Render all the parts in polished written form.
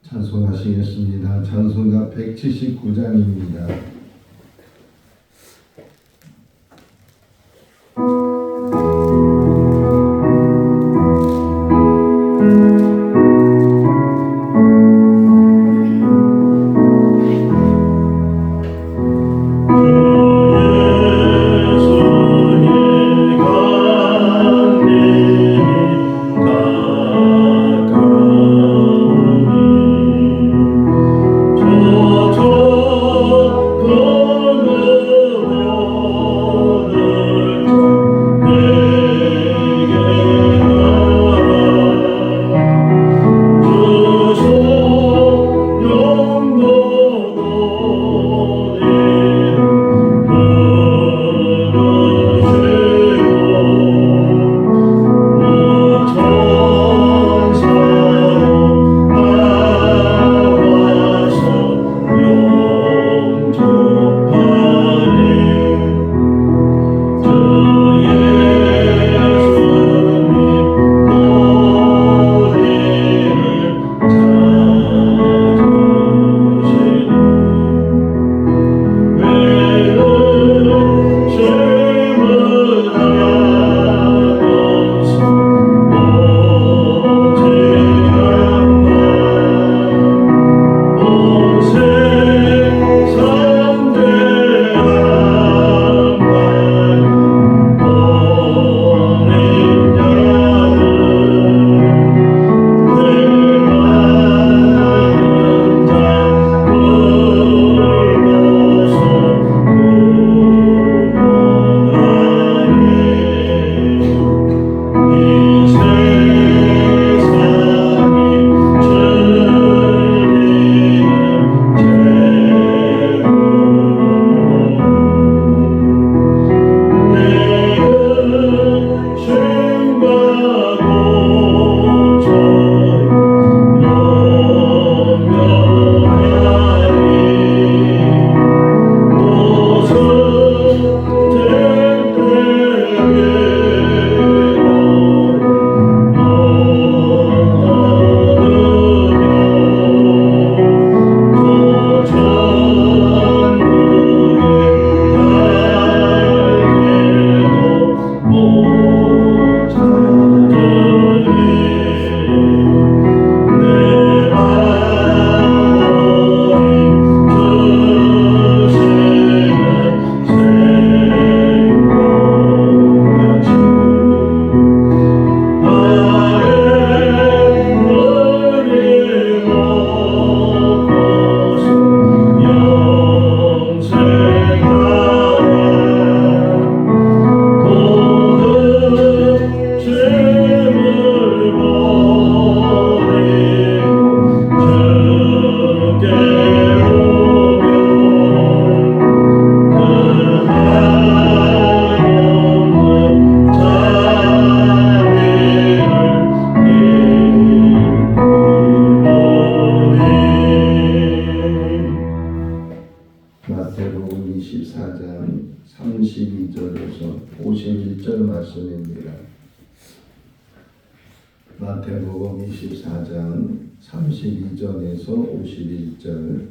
찬송하시겠습니다. 찬송가 179장입니다. 마태복음 24장 32절에서 51절 말씀입니다. 마태복음 24장 32절에서 51절.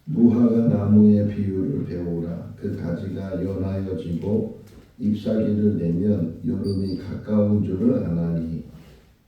무화과 나무의 비유를 배우라. 그 가지가 연하여지고 잎사귀를 내면 여름이 가까운 줄을 아나니,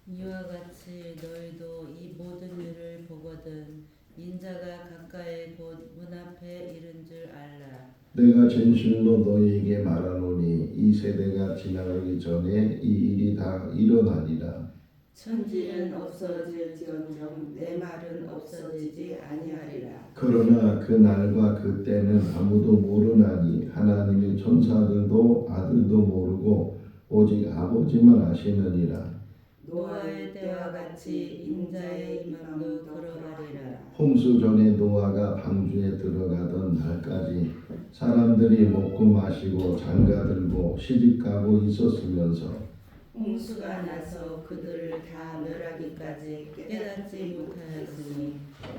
이와 같이 너희도 이 모든 일을 보거든 인자가 가까이 곧 문 앞에 이른 줄 알라. 내가 진실로 너희에게 말하노니 이 세대가 지나가기 전에 이 일이 다 일어나리라. 천지는 없어질지언정 내 말은 없어지지 아니하리라. 그러나 그 날과 그 때는 아무도 모르나니 하나님의 천사들도 아들도 모르고 오직 아버지만 아시느니라. 노아의 때와 같이 인자의 임함도 들어가리라. 홍수 전에 노아가 방주에 들어가던 날까지 사람들이 먹고 마시고 장가들고 시집가고 있었으면서 홍수가 나서 그들을 다 멸하기까지 깨닫지 못하였으니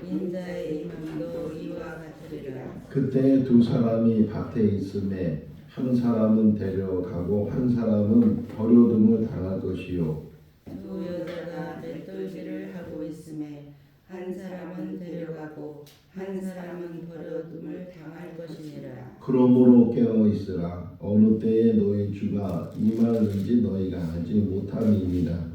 인자의 임함도 이와 같으리라. 그때 두 사람이 밭에 있음에 한 사람은 데려가고 한 사람은 버려둠을 당할 것이요 두 여자가 맷돌질을 하고 있음에 한 사람은 것이요 한 사람은 버려둠을 당할 것이니라. 그러므로 깨어 있으라. 어느 때에 너희 주가 임하는지 너희가 알지 못함이니라.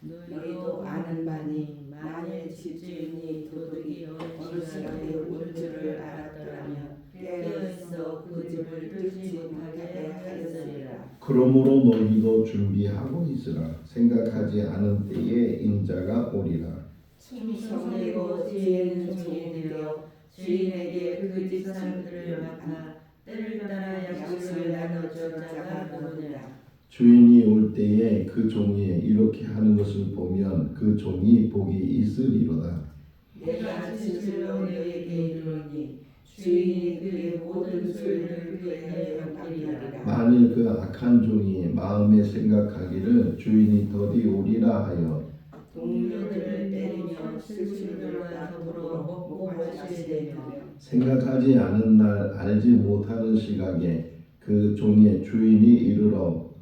너희도 아는 바니 만일 집주인이 도둑이 어느 시간에 올 줄을 알았더라면 깨어있어 그 집을 뚫지 못하게 하였으리라. 그러므로 너희도 준비하고 있으라. 생각하지 않은 때에 인자가 오리라. 충성되고 지혜 있는 종이 되어 주인에게 그 집 사람들을 맡아 때를 따라 양식을 나눠줄 자가 누구냐. 주인이 올 때에 그 종이 이렇게 하는 것을 보면 그 종이 복이 있으리로다. 내가 진실로 너희에게 이르노니 주인이 그의 모든 소유를 그에게 맡기리라. 만일 그 악한 종이 마음에 생각하기를 주인이 더디 오리라 하여 동료들을 때리며 술친들과 더불어 먹고 마시되며 생각하지 않은 날 알지 못하는 시각에 그 종의 주인이 이르러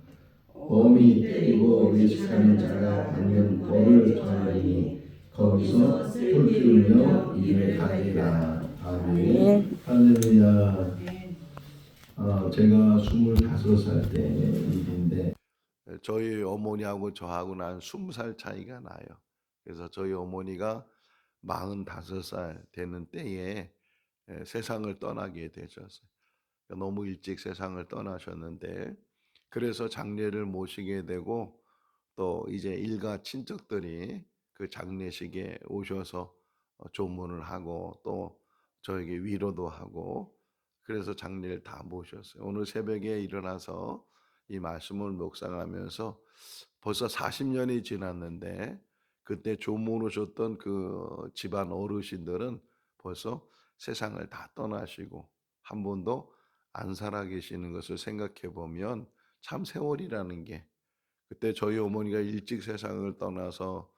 엄히 때리고 외식하는 자가 받는 벌을 전하리니 거기서 뿔끌며 이를 가리라. 아멘. 할렐루야. 제가 25살 때 일인데 저희 어머니하고 저하고 난 20살 차이가 나요. 그래서 저희 어머니가 45살 되는 때에 세상을 떠나게 되셨어요. 너무 일찍 세상을 떠나셨는데 그래서 장례를 모시게 되고 또 이제 일가 친척들이 그 장례식에 오셔서 조문을 하고 또 저에게 위로도 하고 그래서 장례를 다 모셨어요. 오늘 새벽에 일어나서 이 말씀을 묵상하면서 벌써 40년이 지났는데 그때 조문 오셨던 그 집안 어르신들은 벌써 세상을 다 떠나시고 한 분도 안 살아 계시는 것을 생각해 보면 참 세월이라는 게 그때 저희 어머니가 일찍 세상을 떠나서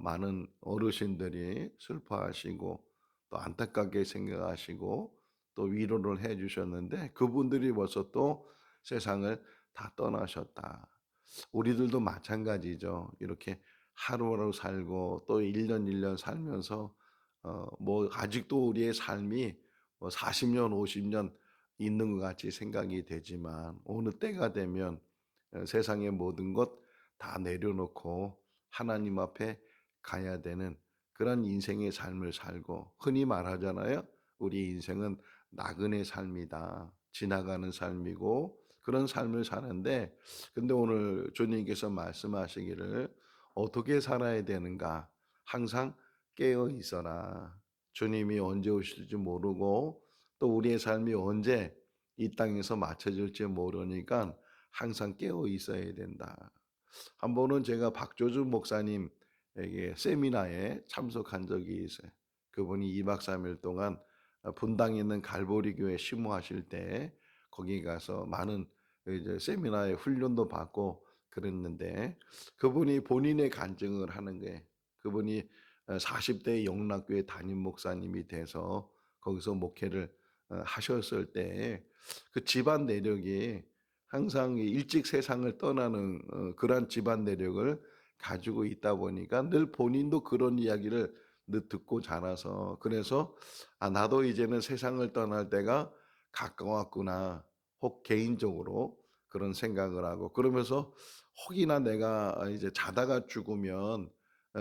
많은 어르신들이 슬퍼하시고 또 안타깝게 생각하시고 또 위로를 해 주셨는데 그분들이 벌써 또 세상을 다 떠나셨다. 우리들도 마찬가지죠. 이렇게 하루하루 살고 또 1년 1년 살면서 뭐 아직도 우리의 삶이 뭐 40년 50년 있는 것 같이 생각이 되지만 어느 때가 되면 세상의 모든 것 다 내려놓고 하나님 앞에 가야 되는 그런 인생의 삶을 살고 흔히 말하잖아요. 우리 인생은 나그네 삶이다. 지나가는 삶이고 그런 삶을 사는데 근데 오늘 주님께서 말씀하시기를 어떻게 살아야 되는가? 항상 깨어 있어라. 주님이 언제 오실지 모르고 또 우리의 삶이 언제 이 땅에서 맞춰질지 모르니까 항상 깨어 있어야 된다. 한 번은 제가 박조준 목사님에게 세미나에 참석한 적이 있어요. 그분이 2박 3일 동안 분당에 있는 갈보리 교회 심호하실 때 거기 가서 많은 이제 세미나에 훈련도 받고 그랬는데 그분이 본인의 간증을 하는 거예요. 그분이 40대 영락교회 담임 목사님이 돼서 거기서 목회를 하셨을 때 그 집안 내력이 항상 일찍 세상을 떠나는 그러한 집안 내력을 가지고 있다 보니까 늘 본인도 그런 이야기를 늘 듣고 자라서 그래서 나도 이제는 세상을 떠날 때가 가까웠구나. 혹 개인적으로 그런 생각을 하고 그러면서 혹이나 내가 이제 자다가 죽으면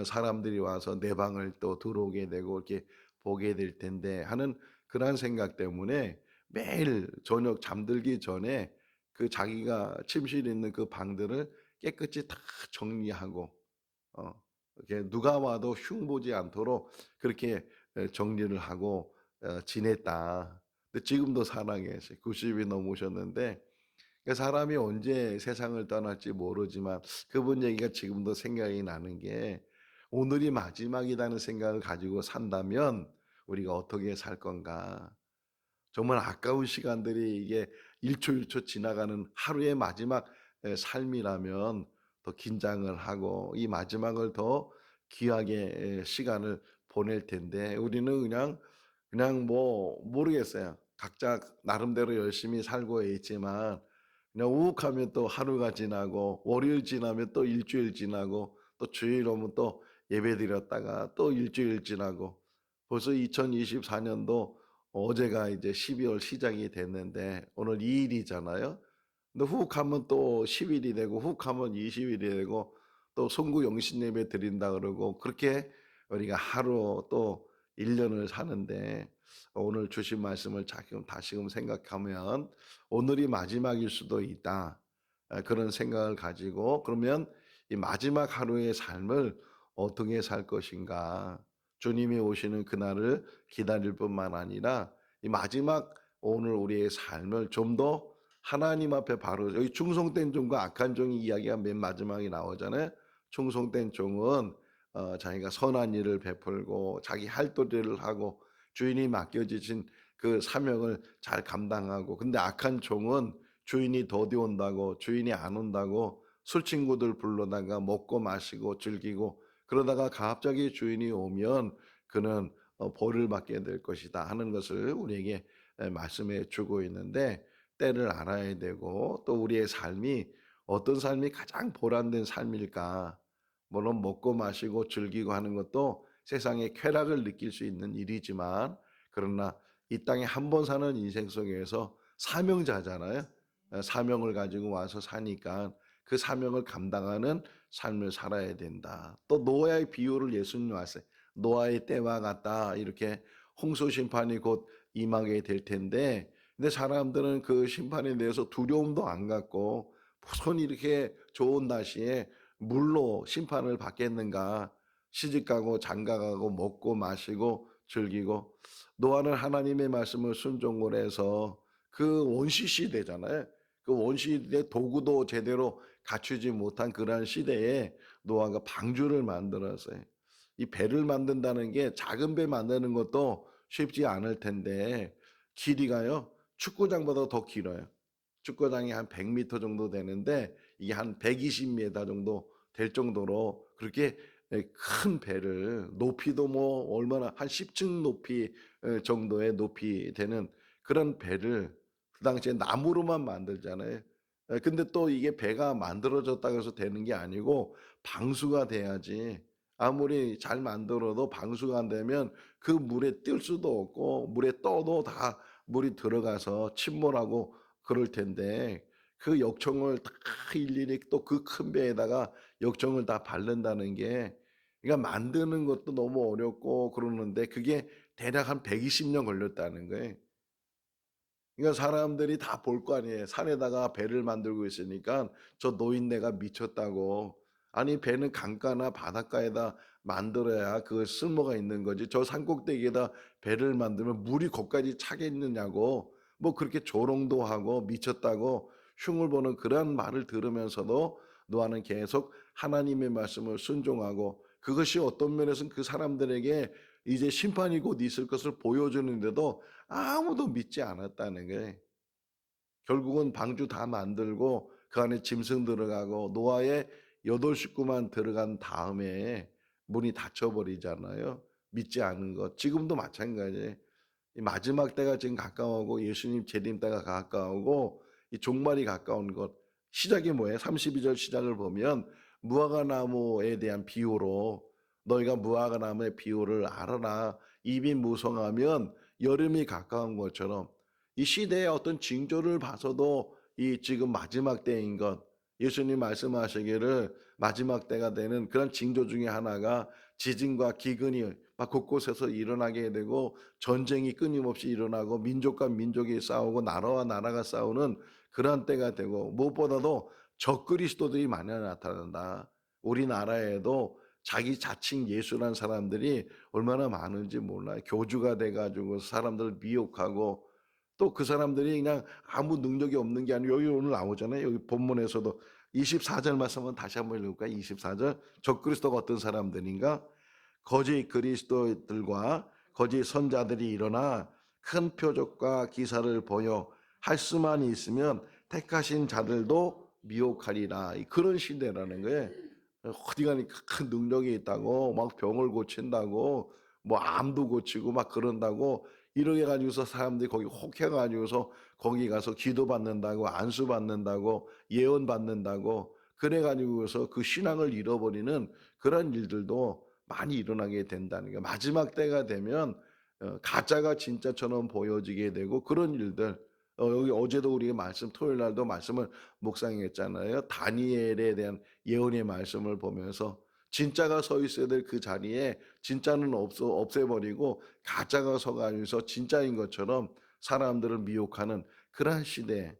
사람들이 와서 내 방을 또 들어오게 되고 이렇게 보게 될 텐데 하는 그러한 생각 때문에 매일 저녁 잠들기 전에 그 자기가 침실 있는 그 방들을 깨끗이 다 정리하고 이렇게 누가 와도 흉보지 않도록 그렇게 정리를 하고 지냈다. 근데 지금도 살아 계세요. 90이 넘으셨는데 그 사람이 언제 세상을 떠날지 모르지만 그분 얘기가 지금도 생각이 나는 게 오늘이 마지막이라는 생각을 가지고 산다면 우리가 어떻게 살 건가? 정말 아까운 시간들이 이게 1초 1초 지나가는 하루의 마지막 삶이라면 더 긴장을 하고 이 마지막을 더 귀하게 시간을 보낼 텐데 우리는 그냥 뭐 모르겠어요. 각자 나름대로 열심히 살고 있지만 그냥 우욱하면 또 하루가 지나고 월요일 지나면 또 일주일 지나고 또 주일 오면 또 예배 드렸다가 또 일주일 지나고 벌써 2024년도 어제가 이제 12월 시작이 됐는데 오늘 2일이잖아요. 근데 훅 하면 또 10일이 되고 훅 하면 20일이 되고 또 송구 영신 예배 드린다 그러고 그렇게 우리가 하루 또 1년을 사는데 오늘 주신 말씀을 다시금 생각하면 오늘이 마지막일 수도 있다. 그런 생각을 가지고 그러면 이 마지막 하루의 삶을 어떻게 살 것인가. 주님이 오시는 그날을 기다릴 뿐만 아니라 이 마지막 오늘 우리의 삶을 좀 더 하나님 앞에 바로 여기 충성된 종과 악한 종의 이야기가 맨 마지막에 나오잖아요. 충성된 종은 자기가 선한 일을 베풀고 자기 할 도리를 하고 주인이 맡겨주신 그 사명을 잘 감당하고 근데 악한 종은 주인이 더디 온다고 주인이 안 온다고 술 친구들 불러다가 먹고 마시고 즐기고 그러다가 갑자기 주인이 오면 그는 벌을 받게 될 것이다 하는 것을 우리에게 말씀해 주고 있는데 때를 알아야 되고 또 우리의 삶이 어떤 삶이 가장 보람된 삶일까? 물론 먹고 마시고 즐기고 하는 것도 세상의 쾌락을 느낄 수 있는 일이지만 그러나 이 땅에 한 번 사는 인생 속에서 사명자잖아요. 사명을 가지고 와서 사니까 그 사명을 감당하는 삶을 살아야 된다. 또 노아의 비유를 예수님 왔어요. 노아의 때와 같다. 이렇게 홍수 심판이 곧 임하게 될 텐데 근데 사람들은 그 심판에 대해서 두려움도 안 갖고 무슨 이렇게 좋은 날씨에 물로 심판을 받겠는가 시집가고 장가가고 먹고 마시고 즐기고 노아는 하나님의 말씀을 순종을 해서 그 원시 시대잖아요. 그 원시 시대 도구도 제대로 갖추지 못한 그러한 시대에 노아가 방주를 만들었어요. 이 배를 만든다는 게 작은 배 만드는 것도 쉽지 않을 텐데 길이가요. 축구장보다 더 길어요. 축구장이 한 100m 정도 되는데 이게 한 120m 정도 될 정도로 그렇게 큰 배를 높이도 뭐 얼마나 한 10층 높이 정도의 높이 되는 그런 배를 그 당시에 나무로만 만들잖아요. 근데 또 이게 배가 만들어졌다고 해서 되는 게 아니고 방수가 돼야지 아무리 잘 만들어도 방수가 안 되면 그 물에 뜰 수도 없고 물에 떠도 다 물이 들어가서 침몰하고 그럴 텐데 그 역청을 다 일일이 또 그 큰 배에다가 역청을 다 바른다는 게 그러니까 만드는 것도 너무 어렵고 그러는데 그게 대략 한 120년 걸렸다는 거예요. 그러니까 사람들이 다 볼 거 아니에요. 산에다가 배를 만들고 있으니까 저 노인네가 미쳤다고. 아니 배는 강가나 바닷가에다 만들어야 그 쓸모가 있는 거지. 저 산꼭대기에다 배를 만들면 물이 거기까지 차겠느냐고. 뭐 그렇게 조롱도 하고 미쳤다고 흉을 보는 그런 말을 들으면서도 노아는 계속 하나님의 말씀을 순종하고 그것이 어떤 면에서는 그 사람들에게 이제 심판이 곧 있을 것을 보여주는데도 아무도 믿지 않았다는 거예요. 결국은 방주 다 만들고 그 안에 짐승 들어가고 노아의 8식구만 들어간 다음에 문이 닫혀버리잖아요. 믿지 않은 것. 지금도 마찬가지예요. 이 마지막 때가 지금 가까워오고 예수님 재림 때가 가까우고 이 종말이 가까운 것. 시작이 뭐예요? 32절 시작을 보면 무화과 나무에 대한 비유로 너희가 무화과 나무의 비유를 알아라. 입이 무성하면 여름이 가까운 것처럼 이 시대의 어떤 징조를 봐서도 이 지금 마지막 때인 것 예수님 말씀하시기를 마지막 때가 되는 그런 징조 중에 하나가 지진과 기근이 막 곳곳에서 일어나게 되고 전쟁이 끊임없이 일어나고 민족과 민족이 싸우고 나라와 나라가 싸우는 그러한 때가 되고 무엇보다도 적그리스도들이 많이 나타난다. 우리나라에도 자기 자칭 예수란 사람들이 얼마나 많은지 몰라요. 교주가 돼가지고 사람들을 미혹하고 또 그 사람들이 그냥 아무 능력이 없는 게 아니고 여기 오늘 나오잖아요. 여기 본문에서도 24절 말씀은 다시 한번 읽을까요? 24절 적그리스도가 어떤 사람들인가? 거짓 그리스도들과 거짓 선자들이 일어나 큰 표적과 기사를 보여 할 수만 있으면 택하신 자들도 미혹하리라. 그런 시대라는 거예요. 어디 가니까 큰 능력이 있다고 막 병을 고친다고 뭐 암도 고치고 막 그런다고 이렇게 가지고서 사람들이 거기 혹해 가지고서 거기 가서 기도 받는다고 안수 받는다고 예언 받는다고 그래 가지고서 그 신앙을 잃어버리는 그런 일들도 많이 일어나게 된다는 게, 마지막 때가 되면 가짜가 진짜처럼 보여지게 되고 그런 일들. 여기 어제도 우리가 토요일 날도 말씀을 묵상했잖아요. 다니엘에 대한 예언의 말씀을 보면서 진짜가 서 있어야 될 그 자리에 진짜는 없애버리고 가짜가 서가지고서 진짜인 것처럼 사람들을 미혹하는 그러한 시대,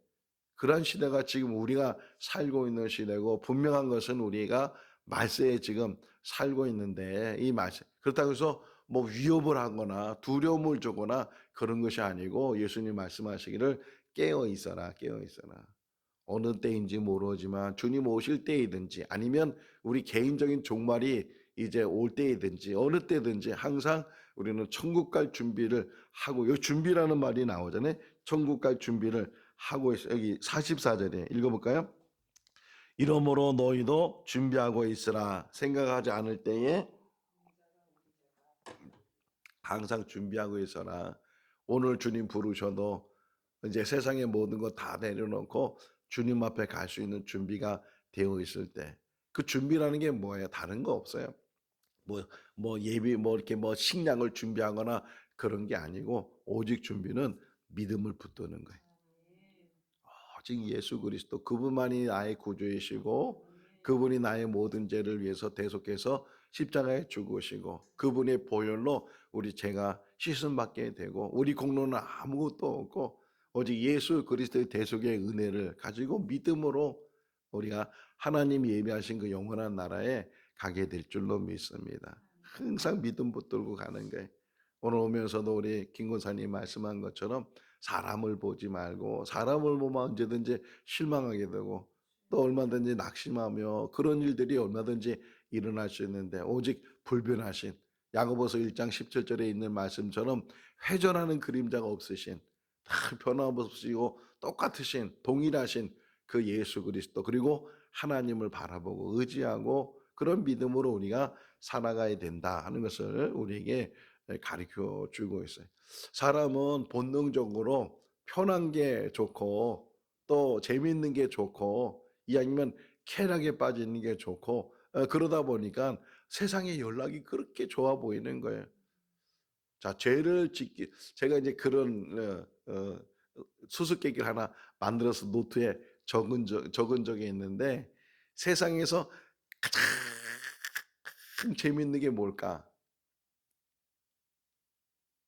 그러한 시대가 지금 우리가 살고 있는 시대고, 분명한 것은 우리가 말세에 지금 살고 있는데, 이 말세, 그렇다고 해서 뭐 위협을 하거나 두려움을 주거나 그런 것이 아니고, 예수님 말씀하시기를 깨어 있어라, 깨어 있어라. 어느 때인지 모르지만 주님 오실 때이든지 아니면 우리 개인적인 종말이 이제 올 때이든지 어느 때든지 항상 우리는 천국 갈 준비를 하고, 여기 준비라는 말이 나오잖아요. 천국 갈 준비를 하고 있어요. 여기 44절에 읽어볼까요? 이러므로 너희도 준비하고 있으라. 생각하지 않을 때에 항상 준비하고 있어라. 오늘 주님 부르셔도 이제 세상의 모든 거 다 내려놓고 주님 앞에 갈 수 있는 준비가 되어 있을 때, 그 준비라는 게 뭐예요? 다른 거 없어요. 예비, 이렇게 식량을 준비하거나 그런 게 아니고, 오직 준비는 믿음을 붙드는 거예요. 오직 예수 그리스도, 그분만이 나의 구주이시고 그분이 나의 모든 죄를 위해서 대속해서 십자가에 죽으시고 그분의 보혈로 우리 죄가 씻음 받게 되고, 우리 공로는 아무것도 없고 오직 예수 그리스도의 대속의 은혜를 가지고 믿음으로 우리가 하나님이 예비하신 그 영원한 나라에 가게 될 줄로 믿습니다. 항상 믿음 붙들고 가는 거예요. 오늘 오면서도 우리 김 권사님 말씀한 것처럼 사람을 보지 말고, 사람을 보면 언제든지 실망하게 되고 또 얼마든지 낙심하며 그런 일들이 얼마든지 일어날 수 있는데, 오직 불변하신 야고보서 1장 17절에 있는 말씀처럼 회전하는 그림자가 없으신, 다 변함없으시고 똑같으신 동일하신 그 예수 그리스도, 그리고 하나님을 바라보고 의지하고 그런 믿음으로 우리가 살아가야 된다 하는 것을 우리에게 가르쳐 주고 있어요. 사람은 본능적으로 편한 게 좋고 또 재미있는 게 좋고, 이 아니면 쾌락에 빠지는 게 좋고, 그러다 보니까 세상의 연락이 그렇게 좋아 보이는 거예요. 자, 제가 이제 그런 수수께끼를 하나 만들어서 노트에 적은 적이 있는데, 세상에서 가장 재밌는 게 뭘까?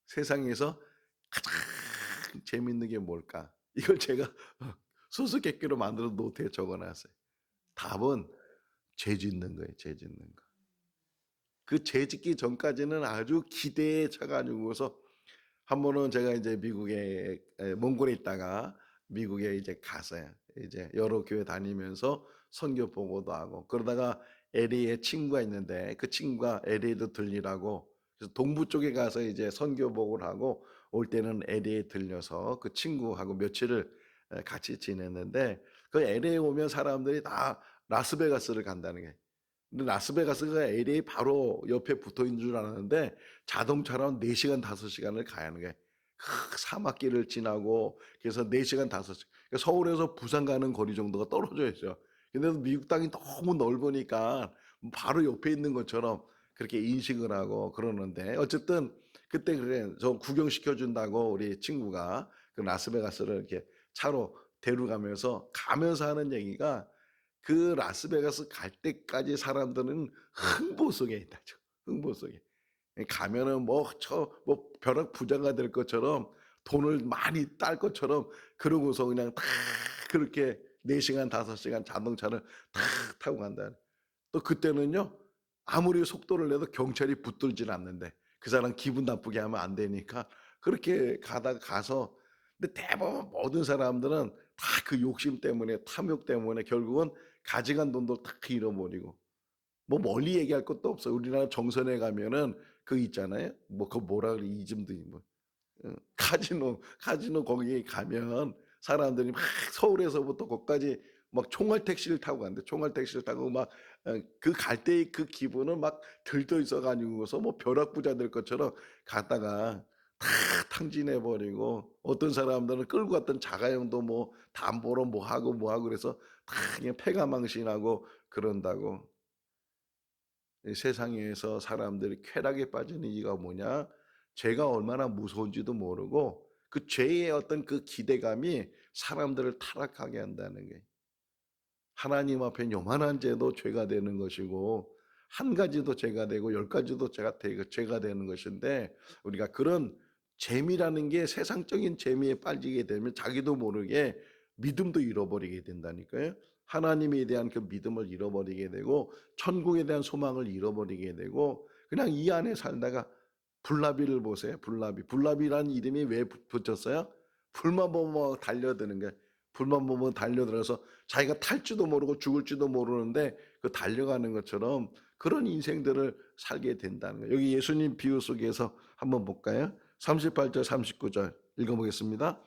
세상에서 가장 재밌는 게 뭘까? 이걸 제가 수수께끼로 만들어 노트에 적어놨어요. 답은 죄 짓는 거예요. 죄 짓는 거. 그 죄 짓기 전까지는 아주 기대에 차가지고서, 한 번은 제가 이제 미국에 몽골에 있다가 미국에 이제 갔어요. 이제 여러 교회 다니면서 선교 보고도 하고 그러다가 LA에 친구가 있는데 그 친구가 LA도 들리라고, 그래서 동부 쪽에 가서 이제 선교 보고를 하고 올 때는 LA에 들려서 그 친구하고 며칠을 같이 지냈는데, 그 LA에 오면 사람들이 다 라스베가스를 간다는 게, 근데 라스베가스가 LA 바로 옆에 붙어 있는 줄 알았는데 자동차로 4시간 5시간을 가야 하는 게, 그 사막길을 지나고 그래서 4시간 5시간, 그러니까 서울에서 부산 가는 거리 정도가 떨어져 있어요. 근데 미국 땅이 너무 넓으니까 바로 옆에 있는 것처럼 그렇게 인식을 하고 그러는데, 어쨌든 그때 그래 저 구경시켜 준다고 우리 친구가 그 라스베가스를 이렇게 차로 데려가면서 하는 얘기가, 그 라스베가스 갈 때까지 사람들은 흥보 속에 있다죠. 흥보 속에. 가면은 뭐 벼락 부자가 될 것처럼 돈을 많이 딸 것처럼 그러고서 그냥 다 그렇게 4시간 5시간 자동차를 다 타고 간다. 또 그때는요, 아무리 속도를 내도 경찰이 붙들질 않는데 그 사람 기분 나쁘게 하면 안 되니까 그렇게 가서, 근데 대부분 모든 사람들은 다 그 욕심 때문에 탐욕 때문에 결국은 가져간 돈도 다 잃어버리고, 뭐 멀리 얘기할 것도 없어요. 우리나라 정선에 가면은 그 있잖아요. 뭐 그 뭐라 그래, 이즘도 뭐 카지노 거기 가면 사람들이 막 서울에서부터 거기까지 막 총알 택시를 타고 간대. 총알 택시를 타고 막 그 갈 때의 그 기분은 막 들떠 있어 가지고서 뭐 벼락부자 될 것처럼 갔다가 다 탕진해 버리고, 어떤 사람들은 끌고 갔던 자가용도 뭐 담보로 뭐 하고 그래서 다 그냥 패가망신하고 그런다고. 이 세상에서 사람들이 쾌락에 빠지는 이유가 뭐냐? 죄가 얼마나 무서운지도 모르고 그 죄의 어떤 그 기대감이 사람들을 타락하게 한다는 거예요. 하나님 앞에 요만한 죄도 죄가 되는 것이고 한 가지도 죄가 되고 열 가지도 죄가 되는 것인데 우리가 그런 재미라는 게 세상적인 재미에 빠지게 되면 자기도 모르게 믿음도 잃어버리게 된다니까요. 하나님에 대한 그 믿음을 잃어버리게 되고 천국에 대한 소망을 잃어버리게 되고 그냥 이 안에 살다가 불나비를 보세요. 불나비라는 이름이 왜 붙였어요? 불만 보면 달려드는 거예요. 불만 보면 달려들어서 자기가 탈지도 모르고 죽을지도 모르는데 그 달려가는 것처럼 그런 인생들을 살게 된다는 거예요. 여기 예수님 비유 속에서 한번 볼까요? 38절 39절 읽어보겠습니다.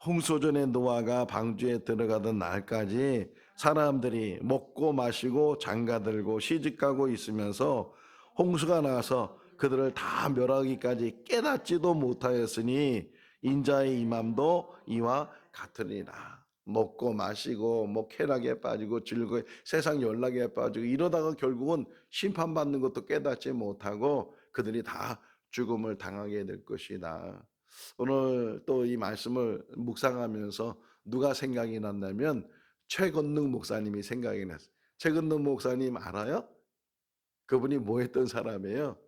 홍수전에 노아가 방주에 들어가던 날까지 사람들이 먹고 마시고 장가들고 시집가고 있으면서 홍수가 나서 그들을 다 멸하기까지 깨닫지도 못하였으니 인자의 임함도 이와 같으리라. 먹고 마시고 뭐 쾌락에 빠지고 즐거워 세상 연락에 빠지고 이러다가 결국은 심판받는 것도 깨닫지 못하고 그들이 다 죽음을 당하게 될 것이다. 오늘 또 이 말씀을 묵상하면서 누가 생각이 났냐면 최건능 목사님이 생각이 났어요. 최건능 목사님 알아요? 그분이 뭐 했던 사람이에요?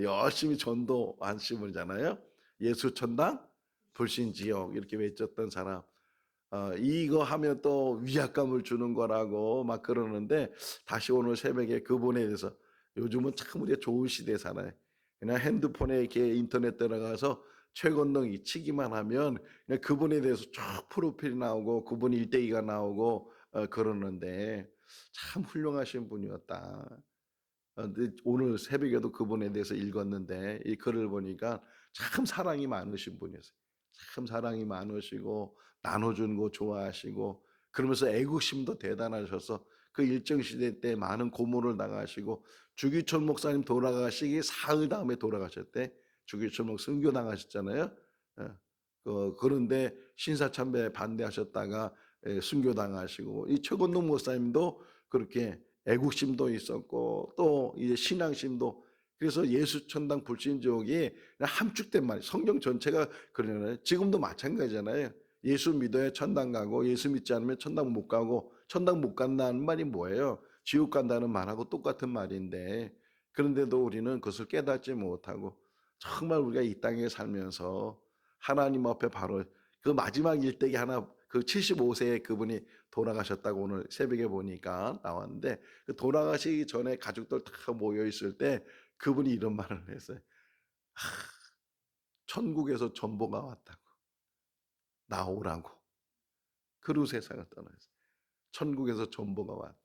열심히 전도 안심을잖아요. 예수천당 불신지옥 이렇게 외쳤던 사람. 이거 하면 또 위압감을 주는 거라고 막 그러는데 다시 오늘 새벽에 그분에 대해서 요즘은 참 우리가 좋은 시대에 살아요. 그냥 핸드폰에 이렇게 인터넷 들어가서 최건능 치기만 하면 그냥 그분에 대해서 쭉 프로필이 나오고 그분 일대기가 나오고 그러는데 참 훌륭하신 분이었다. 근데 오늘 새벽에도 그분에 대해서 읽었는데 이 글을 보니까 참 사랑이 많으신 분이었어요. 참 사랑이 많으시고 나눠주는 거 좋아하시고 그러면서 애국심도 대단하셔서 그 일정 시대 때 많은 고문을 당하시고 주기철 목사님 돌아가시기 사흘 다음에 돌아가셨대. 주기철 목사 순교 당하셨잖아요. 그런데 신사참배에 반대하셨다가 순교 당하시고 이 최건동 목사님도 그렇게 애국심도 있었고 또 이제 신앙심도 그래서 예수천당 불신지옥이 함축된 말 성경 전체가 그러잖아요. 지금도 마찬가지잖아요. 예수 믿어야 천당 가고 예수 믿지 않으면 천당 못 가고 천당 못 간다는 말이 뭐예요? 지옥 간다는 말하고 똑같은 말인데 그런데도 우리는 그것을 깨닫지 못하고 정말 우리가 이 땅에 살면서 하나님 앞에 바로 그 마지막 일대기 하나 그 75세에 그분이 돌아가셨다고 오늘 새벽에 보니까 나왔는데 그 돌아가시기 전에 가족들 다 모여 있을 때 그분이 이런 말을 했어요. 천국에서 전보가 왔다고 나오라고 그리고 세상을 떠났어요. 천국에서 전보가 왔대.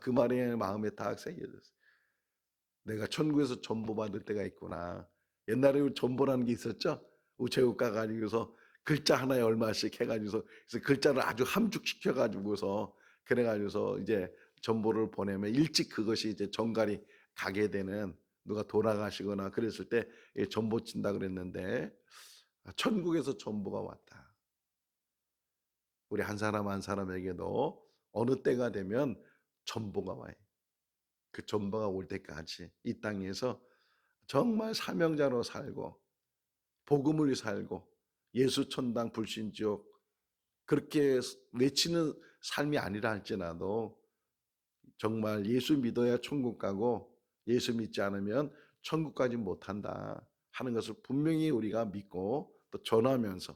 그 말이 마음에 딱 새겨졌어요. 내가 천국에서 전보 받을 때가 있구나. 옛날에 전보라는 게 있었죠. 우체국 가가지고서 글자 하나에 얼마씩 해가지고서 그래서 글자를 아주 함축시켜 가지고서 그래가지고서 이제 전보를 보내면 일찍 그것이 이제 정갈이 가게 되는 누가 돌아가시거나 그랬을 때 전보 친다 그랬는데 천국에서 전보가 왔다. 우리 한 사람 한 사람에게도 어느 때가 되면 전보가 와요. 그 전보가 올 때까지 이 땅에서 정말 사명자로 살고 복음을 살고 예수 천당 불신지옥 그렇게 외치는 삶이 아니라 할지라도 정말 예수 믿어야 천국 가고 예수 믿지 않으면 천국 가지 못한다 하는 것을 분명히 우리가 믿고 또 전하면서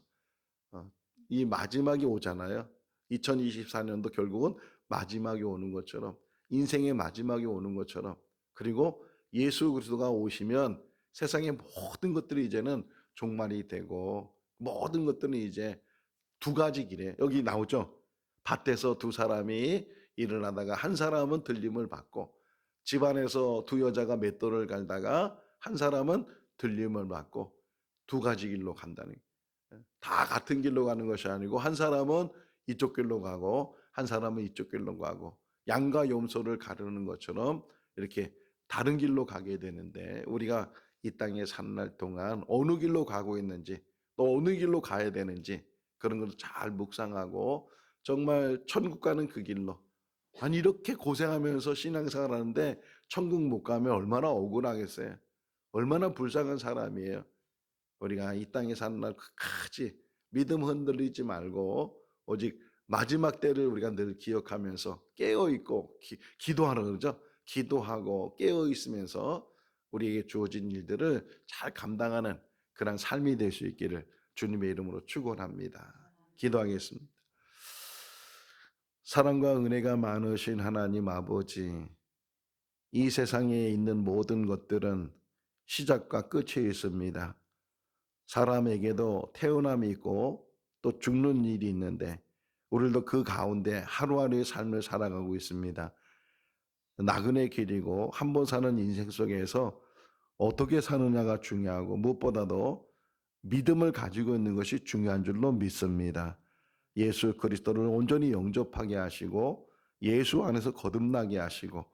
이 마지막이 오잖아요. 2024년도 결국은 마지막이 오는 것처럼 인생의 마지막이 오는 것처럼 그리고 예수 그리스도가 오시면 세상의 모든 것들이 이제는 종말이 되고 모든 것들은 이제 두 가지 길에 여기 나오죠. 밭에서 두 사람이 일어나다가 한 사람은 들림을 받고 집안에서 두 여자가 맷돌을 갈다가 한 사람은 들림을 받고 두 가지 길로 간다는 다 같은 길로 가는 것이 아니고 한 사람은 이쪽 길로 가고 한 사람은 이쪽 길로 가고 양과 염소를 가르는 것처럼 이렇게 다른 길로 가게 되는데 우리가 이 땅에 사는 날 동안 어느 길로 가고 있는지 또 어느 길로 가야 되는지 그런 걸 잘 묵상하고 정말 천국 가는 그 길로 아니 이렇게 고생하면서 신앙생활 하는데 천국 못 가면 얼마나 억울하겠어요. 얼마나 불쌍한 사람이에요. 우리가 이 땅에 사는 날 끝까지 믿음 흔들리지 말고 오직 마지막 때를 우리가 늘 기억하면서 깨어 있고 기도하는 거죠. 기도하고 깨어 있으면서 우리에게 주어진 일들을 잘 감당하는 그런 삶이 될 수 있기를 주님의 이름으로 축원합니다. 기도하겠습니다. 사랑과 은혜가 많으신 하나님 아버지, 이 세상에 있는 모든 것들은 시작과 끝이 있습니다. 사람에게도 태어남이 있고 또 죽는 일이 있는데 우리도 그 가운데 하루하루의 삶을 살아가고 있습니다. 나그네 길이고 한 번 사는 인생 속에서 어떻게 사느냐가 중요하고 무엇보다도 믿음을 가지고 있는 것이 중요한 줄로 믿습니다. 예수 그리스도를 온전히 영접하게 하시고 예수 안에서 거듭나게 하시고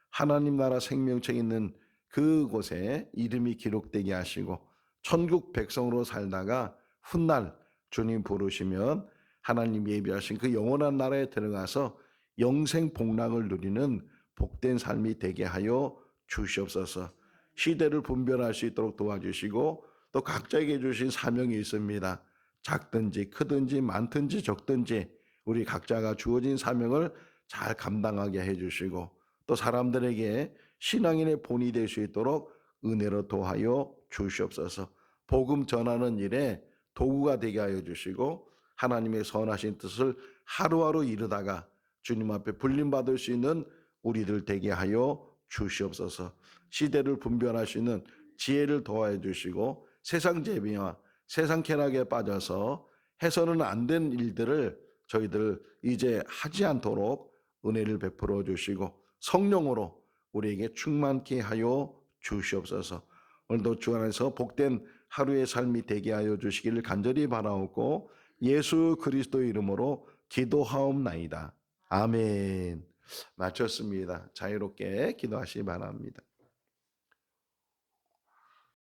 하나님 나라 생명책 있는 그곳에 이름이 기록되게 하시고 천국 백성으로 살다가 훗날 주님 부르시면 하나님 예비하신 그 영원한 나라에 들어가서 영생 복락을 누리는 복된 삶이 되게 하여 주시옵소서. 시대를 분별할 수 있도록 도와주시고 또 각자에게 주신 사명이 있습니다. 작든지 크든지 많든지 적든지 우리 각자가 주어진 사명을 잘 감당하게 해주시고 또 사람들에게 신앙인의 본이 될 수 있도록 은혜로 도하여 주시옵소서. 복음 전하는 일에 도구가 되게 하여 주시고 하나님의 선하신 뜻을 하루하루 이루다가 주님 앞에 불림받을 수 있는 우리들 되게 하여 주시옵소서. 시대를 분별할 수 있는 지혜를 도와해 주시고 세상 재미와 세상 쾌락에 빠져서 해서는 안 된 일들을 저희들 이제 하지 않도록 은혜를 베풀어 주시고 성령으로 우리에게 충만케 하여 주시옵소서. 오늘도 주 안에서 복된 하루의 삶이 되게 하여 주시기를 간절히 바라옵고 예수 그리스도 이름으로 기도하옵나이다. 아멘. 마쳤습니다. 자유롭게 기도하시기 바랍니다.